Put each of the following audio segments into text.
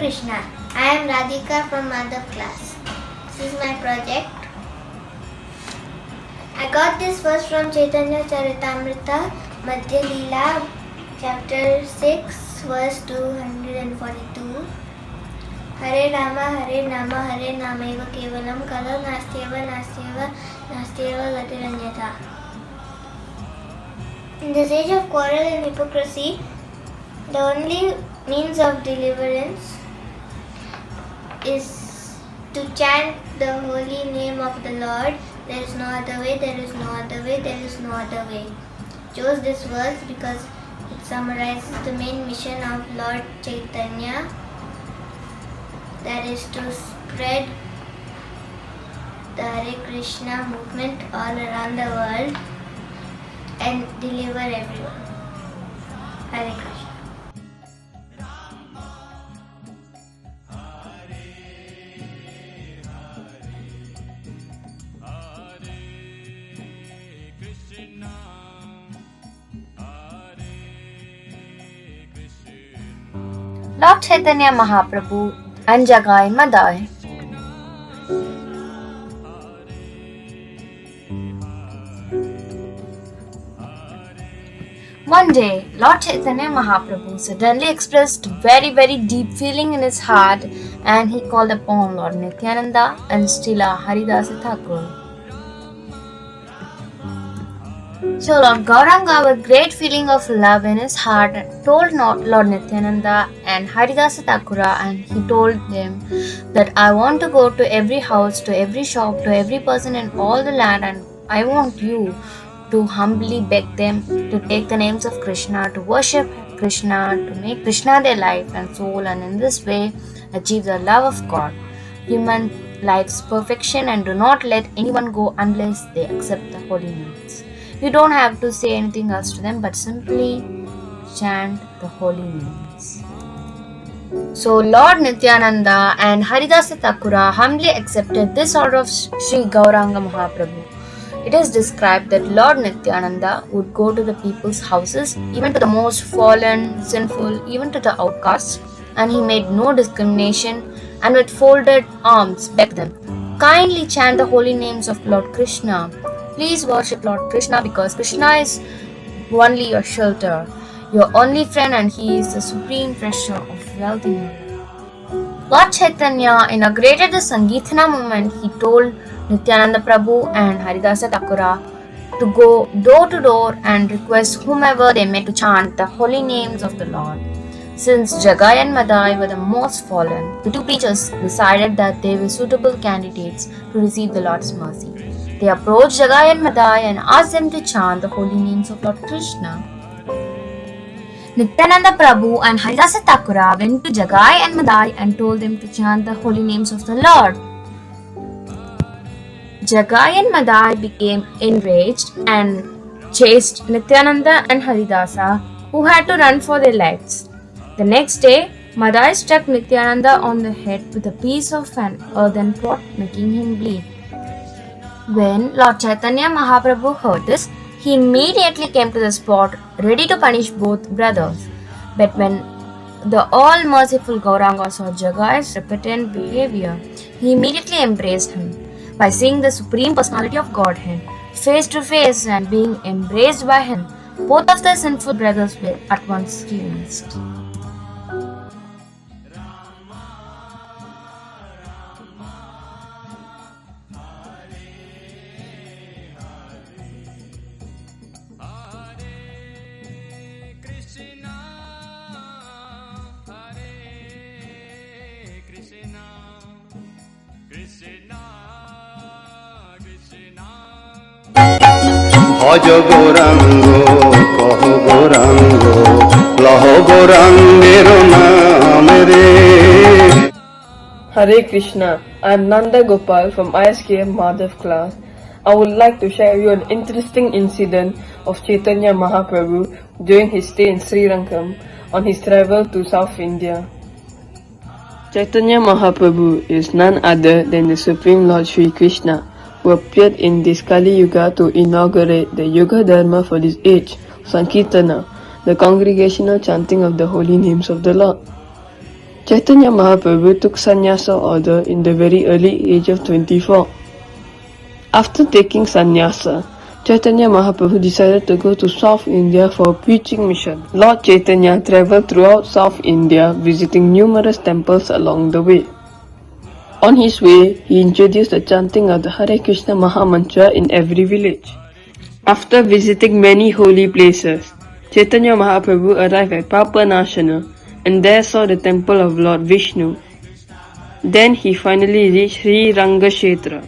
Krishna. I am Radhika from Madhav Class. This is my project. I got this verse from Caitanya Charitamrita, Madhya Leela, chapter 6, verse 242. Hare Rama, Hare Nama, Hare Namaiva Kevalam, Kalam Nastyeva, Nastyeva, Nastyeva Gatiranyatha. In this age of quarrel and hypocrisy, the only means of deliverance is to chant the holy name of the Lord. There is no other way, there is no other way, there is no other way. I chose this verse because it summarizes the main mission of Lord Caitanya, that is to spread the Hare Krishna movement all around the world and deliver everyone. Hare Krishna. Lord Caitanya Mahaprabhu and Jagai Madai. One day, Lord Caitanya Mahaprabhu suddenly expressed very deep feeling in his heart, and he called upon Lord Nityananda and Srila Haridasa Thakur. So Lord Gauranga, with great feeling of love in his heart, told Lord Nityananda and Haridasa Thakura, and he told them that I want to go to every house, to every shop, to every person in all the land, and I want you to humbly beg them to take the names of Krishna, to worship Krishna, to make Krishna their life and soul, and in this way achieve the love of God, human life's perfection, and do not let anyone go unless they accept the holy names. You don't have to say anything else to them, but simply chant the holy names. So Lord Nityananda and Haridasa Thakura humbly accepted this order of Śrī Gauranga Mahaprabhu. It is described that Lord Nityananda would go to the people's houses, even to the most fallen, sinful, even to the outcasts, and he made no discrimination, and with folded arms begged them, kindly chant the holy names of Lord Krishna. Please worship Lord Krishna, because Krishna is only your shelter, your only friend, and he is the supreme treasure of wealth in your life. Lord Caitanya inaugurated the Sangeethana movement. He told Nityananda Prabhu and Haridasa Thakura to go door to door and request whomever they met to chant the holy names of the Lord. Since Jagai and Madai were the most fallen, the two preachers decided that they were suitable candidates to receive the Lord's mercy. They approached Jagai and Madai and asked them to chant the holy names of Lord Krishna. Nityananda Prabhu and Haridasa Thakura went to Jagai and Madai and told them to chant the holy names of the Lord. Jagai and Madai became enraged and chased Nityananda and Haridasa, who had to run for their lives. The next day, Madai struck Nityananda on the head with a piece of an earthen pot, making him bleed. When Lord Caitanya Mahaprabhu heard this, he immediately came to the spot, ready to punish both brothers. But when the all-merciful Gauranga saw Jagai's repentant behavior, he immediately embraced him. By seeing the Supreme Personality of Godhead face to face and being embraced by him, both of the sinful brothers were at once cleansed. ভজ গৌরাঙ্গ কহ গৌরাঙ্গ লহ গৌরাঙ্গের নাম রে। Hare Krishna, I am Nanda Gopal from ISKM Madhav Class. I would like to share you an interesting incident of Caitanya Mahaprabhu during his stay in Sri Lanka on his travel to South India. Caitanya Mahaprabhu is none other than the Supreme Lord Śrī Krishna, who appeared in this Kali Yuga to inaugurate the Yuga Dharma for this age, Sankirtana, the congregational chanting of the holy names of the Lord. Caitanya Mahaprabhu took sannyasa order in the very early age of 24. After taking sannyasa, Caitanya Mahaprabhu decided to go to South India for a preaching mission. Lord Caitanya travelled throughout South India, visiting numerous temples along the way. On his way, he introduced the chanting of the Hare Krishna Maha Mantra in every village. After visiting many holy places, Caitanya Mahaprabhu arrived at Papanashana and there saw the temple of Lord Vishnu. Then he finally reached Śrī Gaura.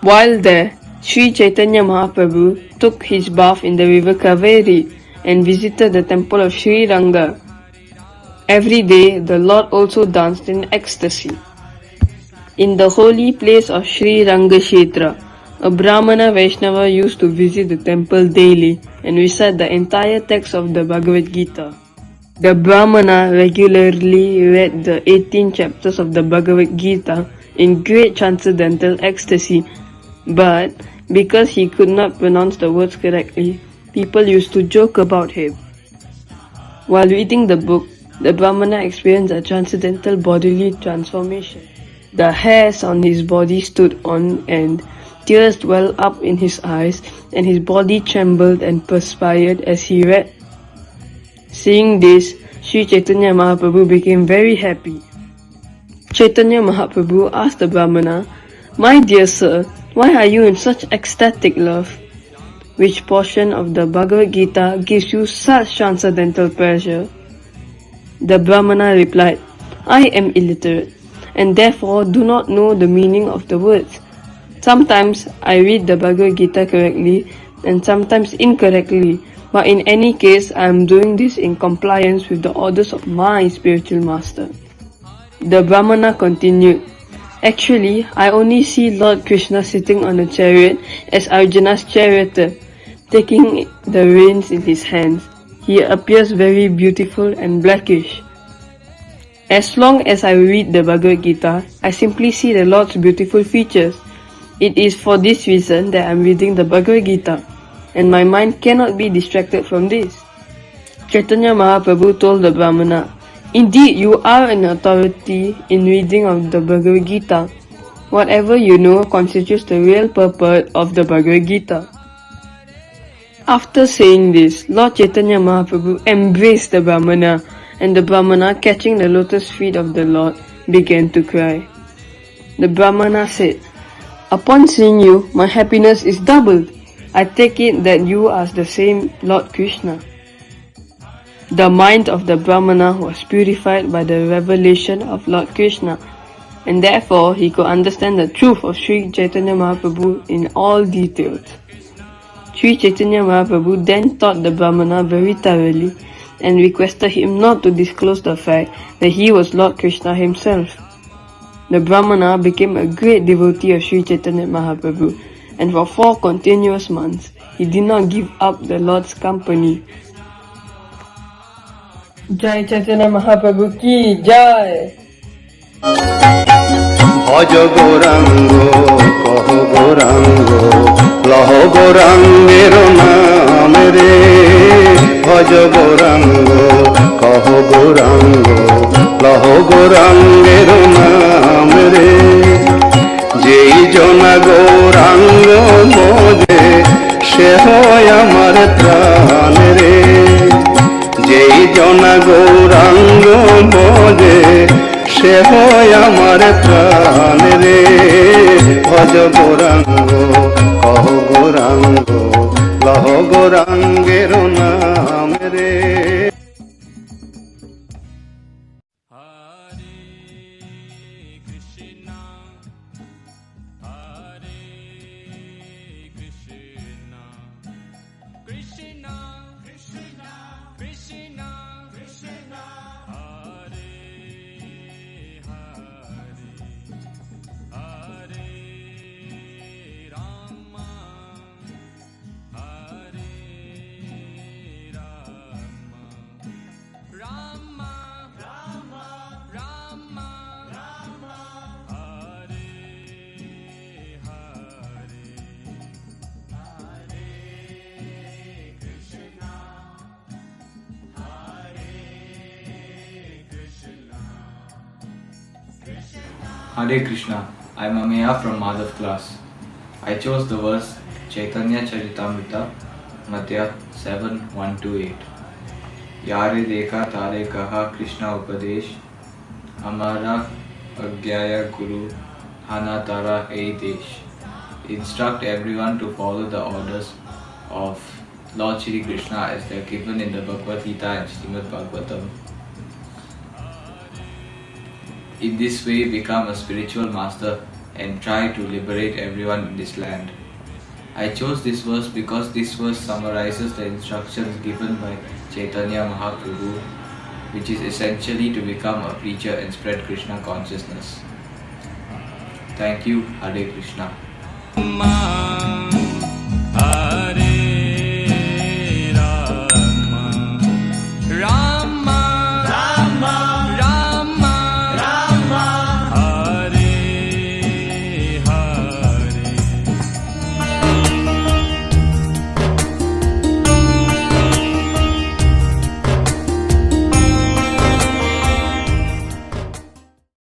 While there, Śrī Chaitanya Mahaprabhu took his bath in the river Kaveri and visited the temple of Śrī Ranga. Every day, the Lord also danced in ecstasy. In the holy place of Śrī Gaura, a Brahmana Vaisnava used to visit the temple daily and recite the entire text of the Bhagavad Gita. The Brahmana regularly read the 18 chapters of the Bhagavad Gita in great transcendental ecstasy, but because he could not pronounce the words correctly, people used to joke about him. While reading the book, the Brahmana experienced a transcendental bodily transformation. The hairs on his body stood on end, tears welled up in his eyes, and his body trembled and perspired as he read. Seeing this, Śrī Chaitanya Mahaprabhu became very happy. Chaitanya Mahaprabhu asked the Brahmana, "My dear sir, why are you in such ecstatic love? Which portion of the Bhagavad Gita gives you such transcendental pleasure?" The Brahmana replied, "I am illiterate, and therefore do not know the meaning of the words. Sometimes I read the Bhagavad Gita correctly, and sometimes incorrectly, but in any case I am doing this in compliance with the orders of my spiritual master." The Brahmana continued, "Actually, I only see Lord Krishna sitting on a chariot as Arjuna's charioteer, taking the reins in his hands. He appears very beautiful and blackish. As long as I read the Bhagavad Gita, I simply see the Lord's beautiful features. It is for this reason that I am reading the Bhagavad Gita, and my mind cannot be distracted from this." Chaitanya Mahaprabhu told the Brahmana, "Indeed, you are an authority in reading of the Bhagavad Gita. Whatever you know constitutes the real purport of the Bhagavad Gita." After saying this, Lord Chaitanya Mahaprabhu embraced the Brahmana, and the Brahmana, catching the lotus feet of the Lord, began to cry. The Brahmana said, "Upon seeing you, my happiness is doubled. I take it that you are the same Lord Krishna." The mind of the Brahmana was purified by the revelation of Lord Krishna, and therefore he could understand the truth of Śrī Chaitanya Mahaprabhu in all details. Śrī Chaitanya Mahaprabhu then taught the Brahmana very thoroughly and requested him not to disclose the fact that he was Lord Krishna himself. The Brahmana became a great devotee of Śrī Chaitanya Mahaprabhu, and for 4 continuous months, he did not give up the Lord's company. Jai Chaitanya Mahaprabhu ki Jai! ভজ গৌরাঙ্গ কহ গৌরাঙ্গ লহ গৌরাঙ্গের নাম রে ভজ গৌরাঙ্গ কহ গৌরাঙ্গ লহ গৌরাঙ্গের নাম রে যেই জনা গৌরাঙ্গ মোদে সে হয় আমার প্রাণ রে যেই জনা গৌরাঙ্গ মোদে সে হয় আমার প্রাণ রে ভজ গৌরাঙ্গ কহ গৌরাঙ্গ লহ গৌরাঙ্গের নাম রে। Hare Krishna, I am Ameya from Madhav Class. I chose the verse Caitanya Charitamrita, Madhya 7:1-8. Yare dekha tare kaha Krishna upadesh, Amara agyaya guru, hana tara ei desh. Instruct everyone to follow the orders of Lord Śrī Krishna as they are given in the Bhagavad Gita and Srimad Bhagavatam. In this way, become a spiritual master and try to liberate everyone in this land. I chose this verse because this verse summarizes the instructions given by Caitanya Mahaprabhu, which is essentially to become a preacher and spread Krishna consciousness. Thank you. Hare Krishna.